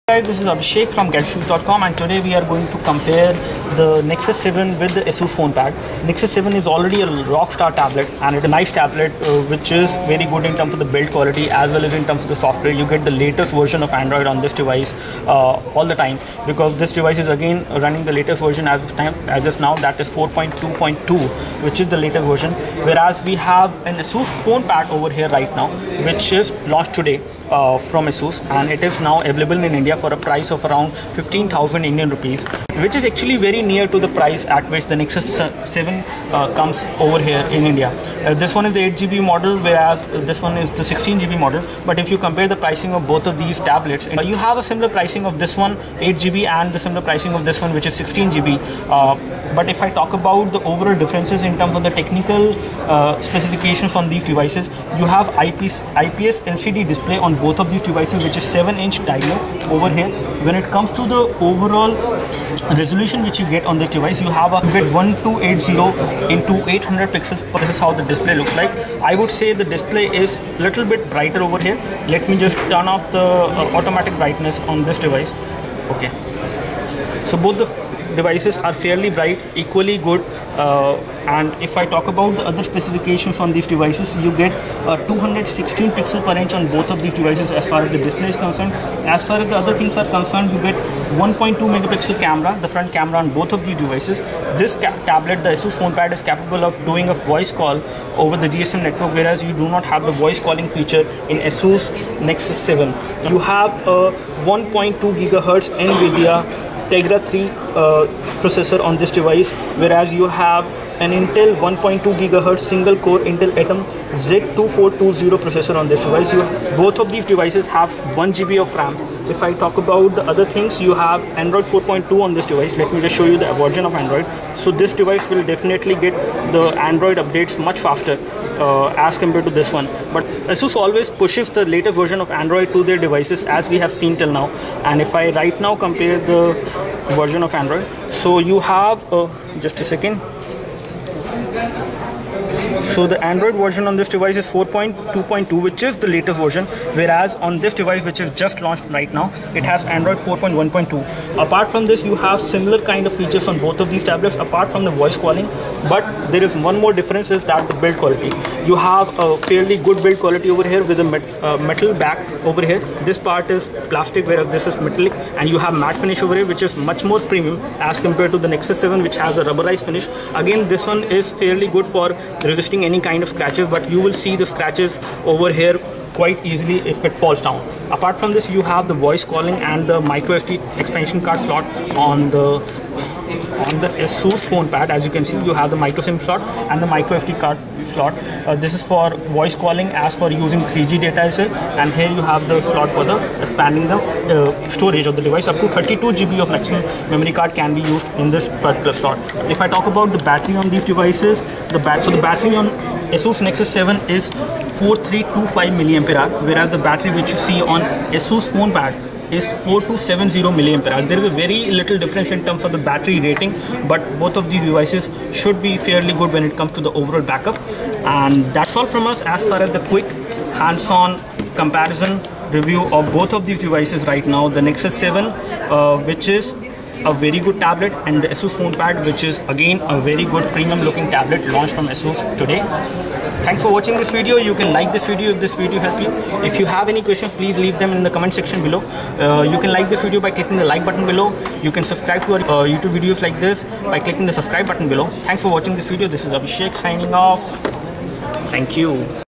Guys, this is Abhishek from GetShoes.com, and today we are going to compare the Nexus 7 with the Asus Fonepad. Nexus 7 is already a rockstar tablet, and it's a nice tablet which is very good in terms of the build quality as well as in terms of the software. You get the latest version of Android on this device all the time, because this device is again running the latest version as of now, that is 4.2.2, which is the latest version. Whereas we have an Asus Fonepad over here right now, which is launched today from Asus, and it is now available in India for a price of around 15,000 Indian rupees, which is actually very near to the price at which the Nexus 7 comes over here in India. This one is the 8GB model, whereas this one is the 16GB model. But if you compare the pricing of both of these tablets, you have a similar pricing of this one 8GB and the similar pricing of this one, which is 16GB. But if I talk about the overall differences in terms of the technical specifications on these devices, you have IPS LCD display on both of these devices, which is 7-inch diagonal over here. When it comes to the overall resolution which you get on this device, you get 1280 into 800 pixels. This is how the display looks like. I would say the display is a little bit brighter over here. Let me just turn off the automatic brightness on this device. Okay, so both the devices are fairly bright, equally good. And if I talk about the other specifications on these devices, you get 216 pixels per inch on both of these devices as far as the display is concerned. As far as the other things are concerned, you get 1.2 megapixel camera, the front camera on both of these devices. This tablet, the Asus Fonepad, is capable of doing a voice call over the GSM network, whereas you do not have the voice calling feature in Asus Nexus 7. You have a 1.2 gigahertz NVIDIA Tegra 3 processor on this device, whereas you have an Intel 1.2 gigahertz single core Intel Atom Z2420 processor on this device. Both of these devices have 1 GB of RAM. If I talk about the other things, you have Android 4.2 on this device. Let me just show you the version of Android. So this device will definitely get the Android updates much faster as compared to this one. But Asus always pushes the latest version of Android to their devices, as we have seen till now. And if I right now compare the version of Android, so you have just a second. So the Android version on this device is 4.2.2, which is the latest version, whereas on this device, which is just launched right now, it has Android 4.1.2. Apart from this, you have similar kind of features on both of these tablets, apart from the voice calling. But there is one more difference, is that the build quality. You have a fairly good build quality over here with a metal back over here. This part is plastic, whereas this is metallic, and you have matte finish over here, which is much more premium as compared to the Nexus 7, which has a rubberized finish. Again, this one is fairly good for resisting any kind of scratches, but you will see the scratches over here quite easily if it falls down. Apart from this, you have the voice calling and the micro SD expansion card slot on the Asus Fonepad. As you can see, you have the micro SIM slot and the micro SD card slot. This is for voice calling, as for using 3G data as well. And here you have the slot for the expanding the storage of the device. Up to 32 GB of maximum memory card can be used in this particular slot. If I talk about the battery on these devices, the battery on Asus Nexus 7 is 4325 mAh, whereas the battery which you see on Asus Fonepad is 4270 mAh. There is a very little difference in terms of the battery rating, but both of these devices should be fairly good when it comes to the overall backup. And that's all from us as far as the quick hands-on comparison review of both of these devices right now. The Nexus 7, which is a very good tablet, and the Asus Fonepad, which is again a very good premium looking tablet launched from Asus today. Thanks for watching this video. You can like this video if this video helped you. If you have any questions, please leave them in the comment section below. You can like this video by clicking the like button below. You can subscribe to our YouTube videos like this by clicking the subscribe button below. Thanks for watching this video. This is Abhishek signing off. Thank you.